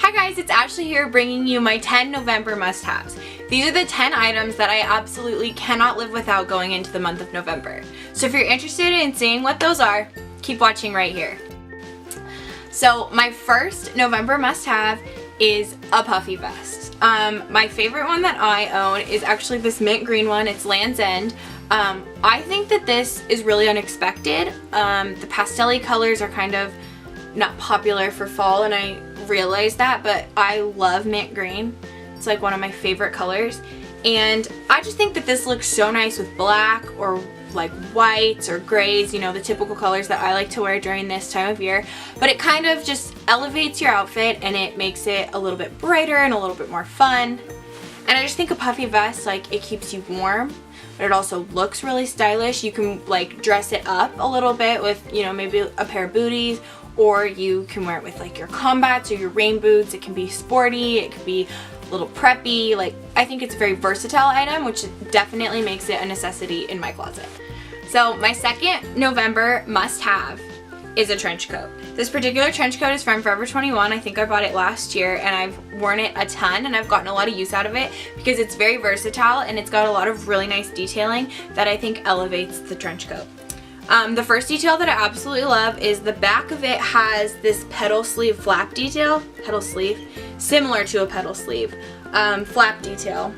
Hi guys, it's Ashley here bringing you my 10 November must-haves. These are the 10 items that I absolutely cannot live without going into the month of November. So if you're interested in seeing what those are, keep watching right here. So my first November must-have is a puffy vest. My favorite one that I own is actually this mint green one. It's Land's End. I think that this is really unexpected. The pastel-y colors are kind of not popular for fall, and I realize that, but I love mint green. It's like one of my favorite colors, and I just think that this looks so nice with black or like whites or grays, you know, the typical colors that I like to wear during this time of year. But it kind of just elevates your outfit and it makes it a little bit brighter and a little bit more fun. And I just think a puffy vest, like, it keeps you warm, but it also looks really stylish. You can like dress it up a little bit with, you know, maybe a pair of booties, or you can wear it with like your combats or your rain boots. It can be sporty, it could be a little preppy. Like, I think it's a very versatile item, which definitely makes it a necessity in my closet. So my second November must-have is a trench coat. This particular trench coat is from Forever 21. I think I bought it last year and I've worn it a ton and I've gotten a lot of use out of it because it's very versatile and it's got a lot of really nice detailing that I think elevates the trench coat. The first detail that I absolutely love is the back of it has this pedal sleeve flap detail, similar to a pedal sleeve, flap detail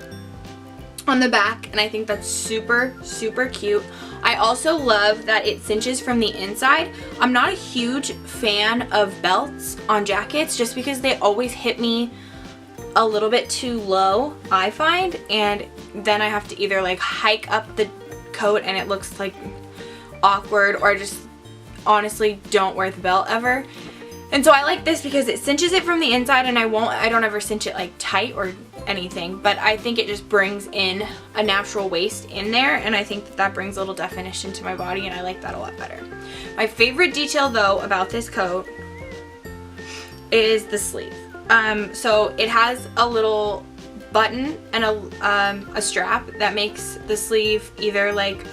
on the back, and I think that's super, super cute. I also love that it cinches from the inside. I'm not a huge fan of belts on jackets just because they always hit me a little bit too low, I find, and then I have to either like hike up the coat and it looks like awkward, or I just honestly don't wear the belt ever. And so I like this because it cinches it from the inside, and I don't ever cinch it like tight or anything, but I think it just brings in a natural waist in there, and I think that that brings a little definition to my body, and I like that a lot better. My favorite detail though about this coat is the sleeve. So it has a little button and a strap that makes the sleeve either like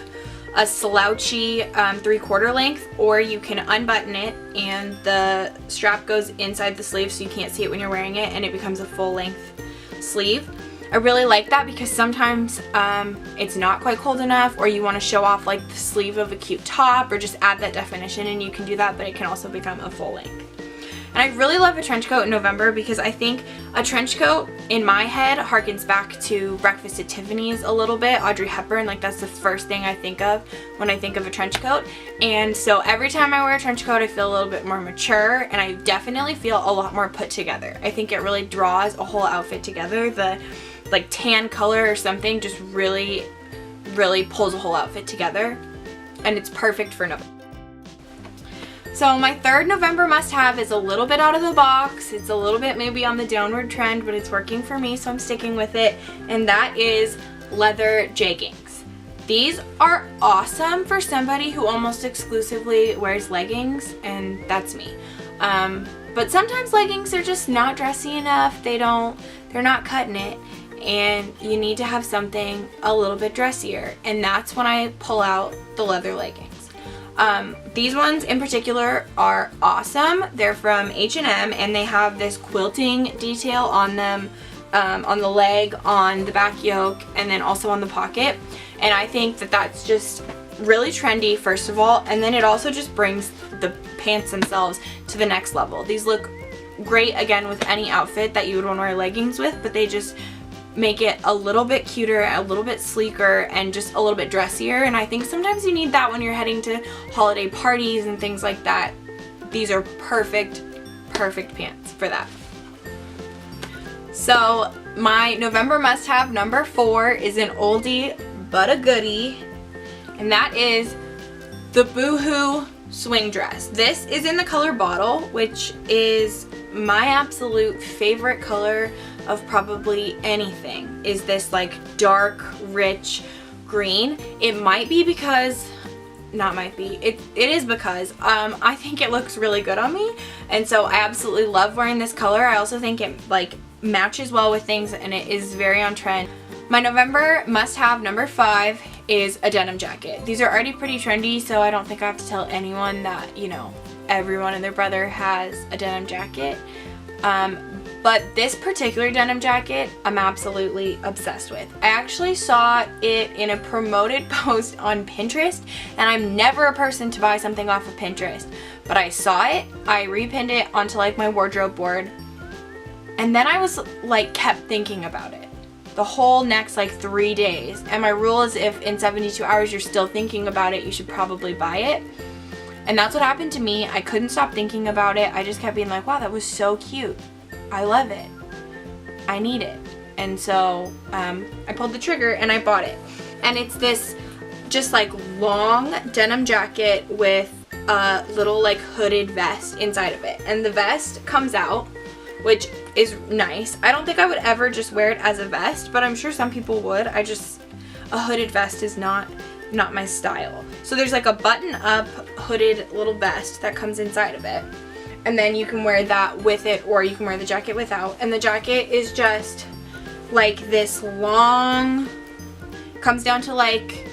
a slouchy 3/4 length, or you can unbutton it and the strap goes inside the sleeve so you can't see it when you're wearing it, and it becomes a full length sleeve. I really like that because sometimes it's not quite cold enough, or you want to show off like the sleeve of a cute top or just add that definition, and you can do that, but it can also become a full length. And I really love a trench coat in November because I think a trench coat in my head harkens back to Breakfast at Tiffany's a little bit, Audrey Hepburn. Like, that's the first thing I think of when I think of a trench coat. And so every time I wear a trench coat I feel a little bit more mature, and I definitely feel a lot more put together. I think it really draws a whole outfit together. The like tan color or something just really, really pulls a whole outfit together, and it's perfect for November. So my third November must-have is a little bit out of the box. It's a little bit maybe on the downward trend, but it's working for me, so I'm sticking with it, and that is leather jeggings. These are awesome for somebody who almost exclusively wears leggings, and that's me. But sometimes leggings are just not dressy enough. They're not cutting it, and you need to have something a little bit dressier, and that's when I pull out the leather leggings. These ones in particular are awesome. They're from H&M, and they have this quilting detail on them, on the leg, on the back yoke, and then also on the pocket. And I think that that's just really trendy, first of all, and then it also just brings the pants themselves to the next level. These look great again with any outfit that you would want to wear leggings with, but they just make it a little bit cuter, a little bit sleeker, and just a little bit dressier. And I think sometimes you need that when you're heading to holiday parties and things like that. These are perfect pants for that. So my November must-have number 4 is an oldie but a goodie, and that is the Boohoo swing dress. This is in the color Bottle, which is my absolute favorite color of probably anything. Is this like dark, rich green. It might be because, not might be, it is because I think it looks really good on me, and so I absolutely love wearing this color. I also think it like matches well with things, and it is very on trend. My November must-have number 5 is a denim jacket. These are already pretty trendy, so I don't think I have to tell anyone that, you know, everyone and their brother has a denim jacket. But this particular denim jacket, I'm absolutely obsessed with. I actually saw it in a promoted post on Pinterest, and I'm never a person to buy something off of Pinterest. But I saw it, I repinned it onto like my wardrobe board, and then I was like kept thinking about it the whole next like 3 days. And my rule is if in 72 hours you're still thinking about it, you should probably buy it. And that's what happened to me. I couldn't stop thinking about it. I just kept being like, wow, that was so cute. I love it. I need it. And so I pulled the trigger and I bought it. And it's this just like long denim jacket with a little like hooded vest inside of it. And the vest comes out, which is nice. I don't think I would ever just wear it as a vest, but I'm sure some people would. A hooded vest is not my style. So there's like a button up hooded little vest that comes inside of it. And then you can wear that with it, or you can wear the jacket without. And the jacket is just like this long, comes down to like,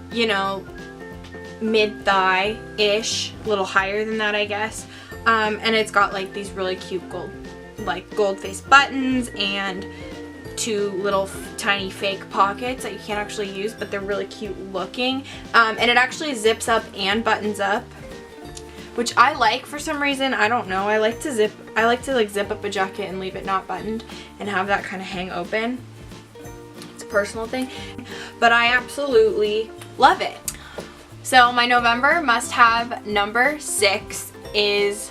you know, mid-thigh-ish, a little higher than that, I guess. And it's got like these really cute gold faced buttons and 2 little tiny fake pockets that you can't actually use, but they're really cute looking. And it actually zips up and buttons up, which I like for some reason. I don't know. I like to like zip up a jacket and leave it not buttoned and have that kind of hang open. It's a personal thing, but I absolutely love it. So my November must-have number 6 is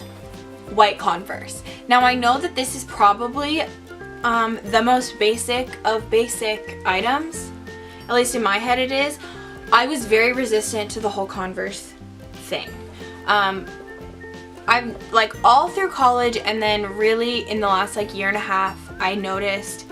white Converse. Now I know that this is probably the most basic of basic items. At least in my head it is. I was very resistant to the whole Converse thing. I'm like all through college, and then really in the last like year and a half, I noticed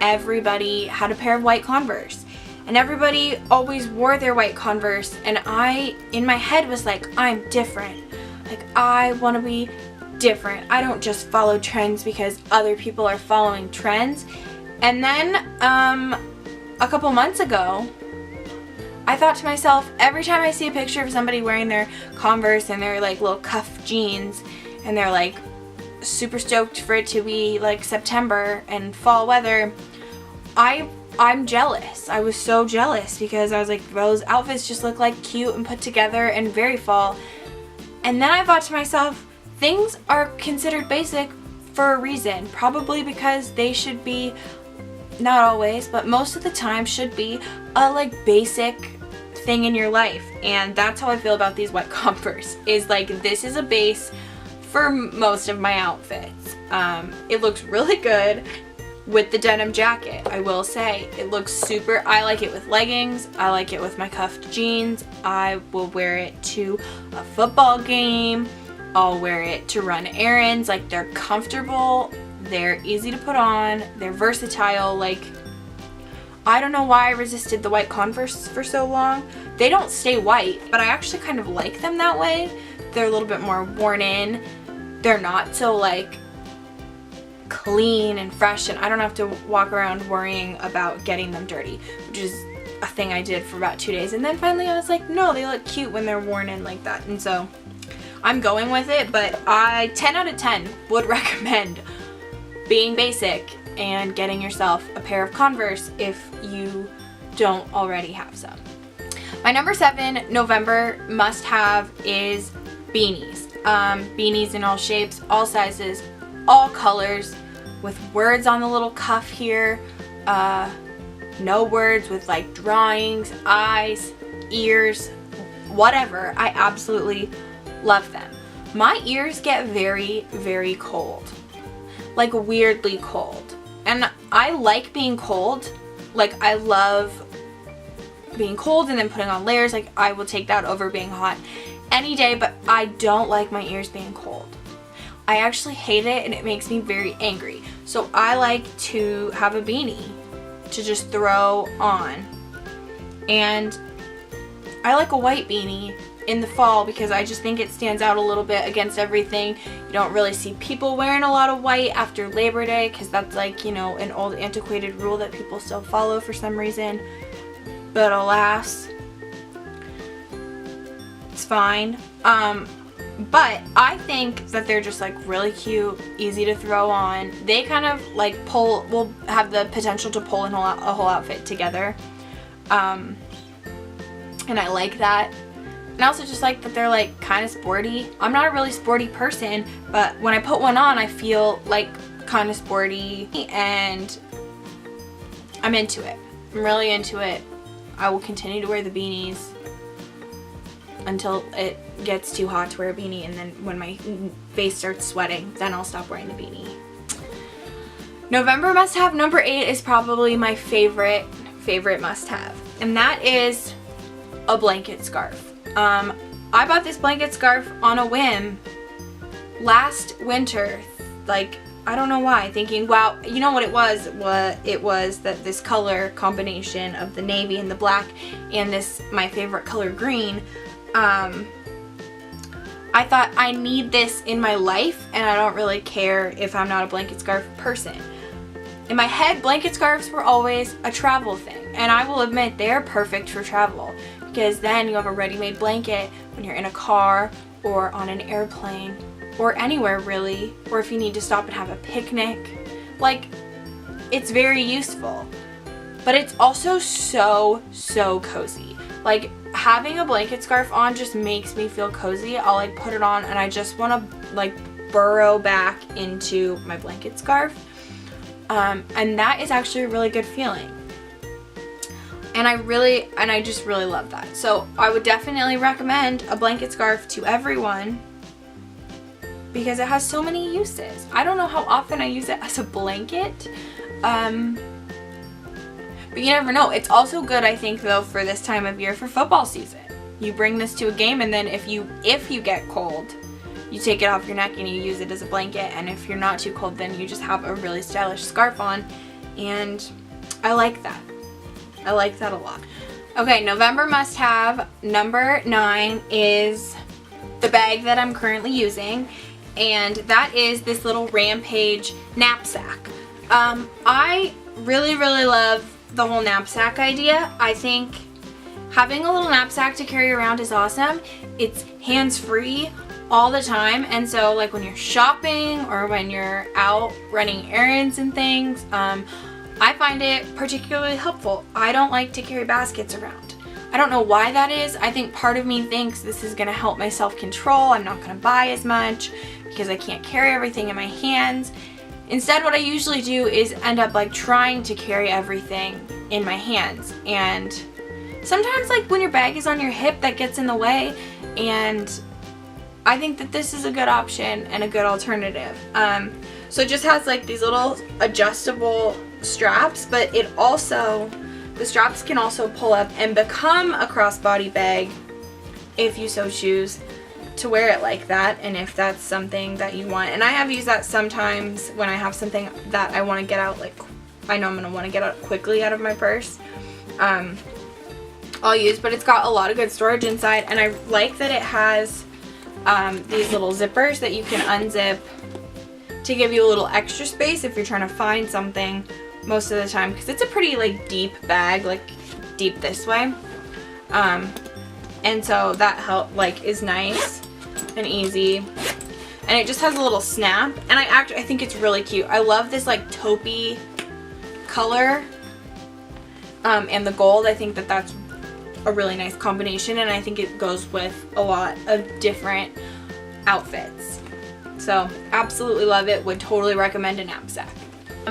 everybody had a pair of white Converse. And everybody always wore their white Converse, and I, in my head, was like, I'm different. Like, I want to be different. I don't just follow trends because other people are following trends. And then, a couple months ago, I thought to myself, every time I see a picture of somebody wearing their Converse and their like little cuff jeans, and they're like super stoked for it to be like September and fall weather, I'm jealous. I was so jealous because I was like, those outfits just look like cute and put together and very fall. And then I thought to myself, things are considered basic for a reason. Probably because they should be, not always, but most of the time should be a like basic thing in your life. And that's how I feel about these white Converse, is like this is a base for most of my outfits. It looks really good with the denim jacket. I will say it looks super. I like it with leggings. I like it with my cuffed jeans. I will wear it to a football game. I'll wear it to run errands. Like, they're comfortable, they're easy to put on, they're versatile. Like, I don't know why I resisted the white Converse for so long. They don't stay white, but I actually kind of like them that way. They're a little bit more worn in. They're not so like clean and fresh, and I don't have to walk around worrying about getting them dirty, which is a thing I did for about 2 days. And then finally I was like, no, they look cute when they're worn in like that. And so I'm going with it, but I 10 out of 10 would recommend being basic and getting yourself a pair of Converse if you don't already have some. My number 7 November must-have is beanies. Beanies in all shapes, all sizes, all colors, with words on the little cuff here, no words, with like drawings, eyes, ears, whatever. I absolutely love them. My ears get very, very cold, like weirdly cold, and I like being cold. Like, I love being cold and then putting on layers. Like, I will take that over being hot any day, but I don't like my ears being cold. I actually hate it, and it makes me very angry. So I like to have a beanie to just throw on. And I like a white beanie in the fall because I just think it stands out a little bit against everything. You don't really see people wearing a lot of white after Labor Day because that's like, you know, an old antiquated rule that people still follow for some reason. But alas, it's fine. But I think that they're just like really cute, easy to throw on. They kind of like will have the potential to pull a whole outfit together. And I like that. And I also just like that they're like kind of sporty. I'm not a really sporty person, but when I put one on, I feel like kind of sporty, and I'm into it. I'm really into it. I will continue to wear the beanies until it gets too hot to wear a beanie, and then when my face starts sweating, then I'll stop wearing the beanie. November must-have number 8 is probably my favorite must-have, and that is a blanket scarf. I bought this blanket scarf on a whim last winter, like, I don't know why, thinking, wow, you know what it was? It was that this color combination of the navy and the black and this, my favorite color, green, I thought I need this in my life, and I don't really care if I'm not a blanket scarf person. In my head, blanket scarves were always a travel thing, and I will admit they're perfect for travel, because then you have a ready-made blanket when you're in a car or on an airplane or anywhere really, or if you need to stop and have a picnic. Like, it's very useful, but it's also so cozy. Like, having a blanket scarf on just makes me feel cozy. I'll like put it on and I just want to like burrow back into my blanket scarf, and that is actually a really good feeling. And I just really love that. So I would definitely recommend a blanket scarf to everyone because it has so many uses. I don't know how often I use it as a blanket, but you never know. It's also good, I think, though, for this time of year for football season. You bring this to a game, and then if you get cold, you take it off your neck and you use it as a blanket, and if you're not too cold, then you just have a really stylish scarf on, and I like that. I like that a lot. Okay, November must-have number 9 is the bag that I'm currently using, and that is this little Rampage knapsack. I really love the whole knapsack idea. I think having a little knapsack to carry around is awesome. It's hands-free all the time, and so like when you're shopping or when you're out running errands and things, I find it particularly helpful. I don't like to carry baskets around. I don't know why that is. I think part of me thinks this is gonna help my self-control. I'm not gonna buy as much because I can't carry everything in my hands. Instead, what I usually do is end up like trying to carry everything in my hands, and sometimes like when your bag is on your hip, that gets in the way, and I think that this is a good option and a good alternative. So it just has like these little adjustable straps, but it also, the straps can also pull up and become a crossbody bag if you so choose to wear it like that, and if that's something that you want. And I have used that sometimes when I have something that I want to get out, like I know I'm going to want to get out quickly out of my purse. I'll use, but it's got a lot of good storage inside, and I like that it has these little zippers that you can unzip to give you a little extra space if you're trying to find something most of the time, because it's a pretty like deep bag, like deep this way, and so that is nice and easy, and it just has a little snap, and I think it's really cute. I love this like taupey color, and the gold. I think that that's a really nice combination, and I think it goes with a lot of different outfits. So absolutely love it. Would totally recommend a knapsack.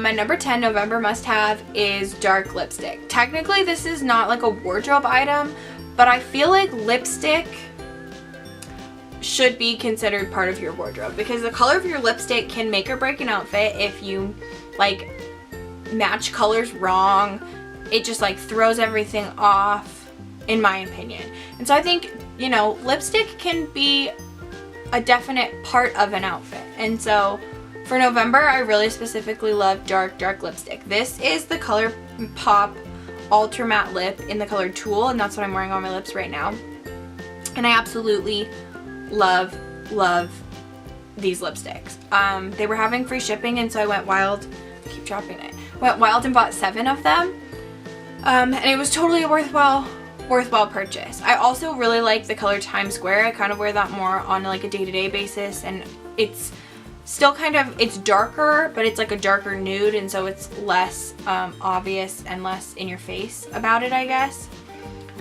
My number 10 November must-have is dark lipstick. Technically this is not like a wardrobe item, but I feel like lipstick should be considered part of your wardrobe, because the color of your lipstick can make or break an outfit. If you like match colors wrong, it just like throws everything off, in my opinion. And so I think, you know, lipstick can be a definite part of an outfit. And so for November, I really specifically love dark lipstick. This is the ColourPop Ultra Matte Lip in the color Tulle, and that's what I'm wearing on my lips right now. And I absolutely love these lipsticks. They were having free shipping, and so I went wild. I keep dropping it. Went wild and bought 7 of them. And it was totally a worthwhile worthwhile purchase. I also really like the color Times Square. I kind of wear that more on like a day-to-day basis, and it's still kind of, it's darker, but it's like a darker nude, and so it's less obvious and less in your face about it, I guess.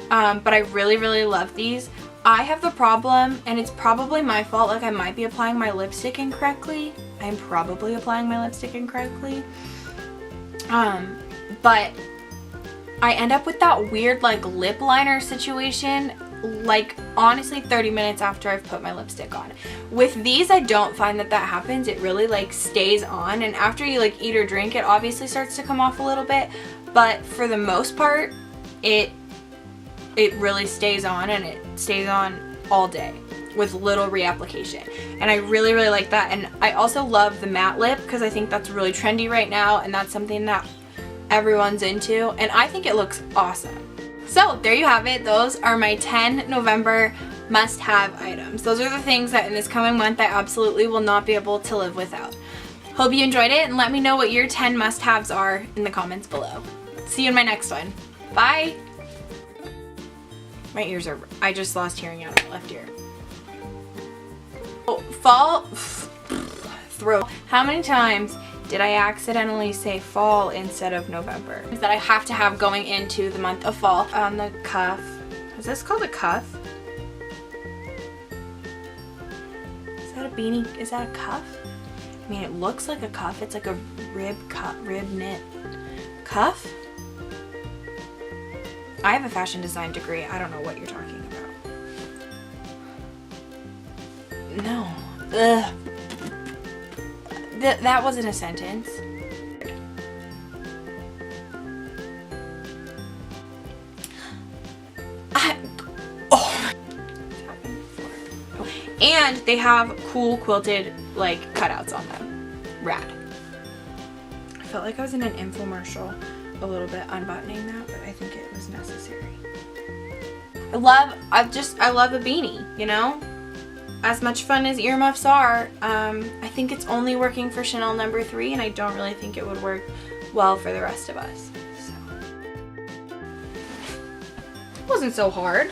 But I really, really love these. I have the problem, and it's probably my fault, like I might be applying my lipstick incorrectly. I'm probably applying my lipstick incorrectly. But I end up with that weird like lip liner situation, like honestly 30 minutes after I've put my lipstick on. With these, I don't find that that happens. It really like stays on, and after you like eat or drink, it obviously starts to come off a little bit, but for the most part, it really stays on, and it stays on all day with little reapplication. And I really, really like that. And I also love the matte lip because I think that's really trendy right now, and that's something that everyone's into, and I think it looks awesome. So there you have it. Those are my 10 November must-have items. Those are the things that in this coming month I absolutely will not be able to live without. Hope you enjoyed it, and let me know what your 10 must-haves are in the comments below. See you in my next one. Bye! My ears are, I just lost hearing out of my left ear. Oh, fall, throat. How many times did I accidentally say fall instead of November? That I have to have going into the month of fall. On the cuff. Is this called a cuff? Is that a beanie? Is that a cuff? I mean, it looks like a cuff. It's like a rib knit cuff. I have a fashion design degree. I don't know what you're talking about. No. Ugh. That wasn't a sentence. And they have cool quilted like cutouts on them. Rad. I felt like I was in an infomercial a little bit unbuttoning that, but I think it was necessary. I love a beanie, you know? As much fun as earmuffs are, I think it's only working for Chanel No. 3, and I don't really think it would work well for the rest of us. So. It wasn't so hard.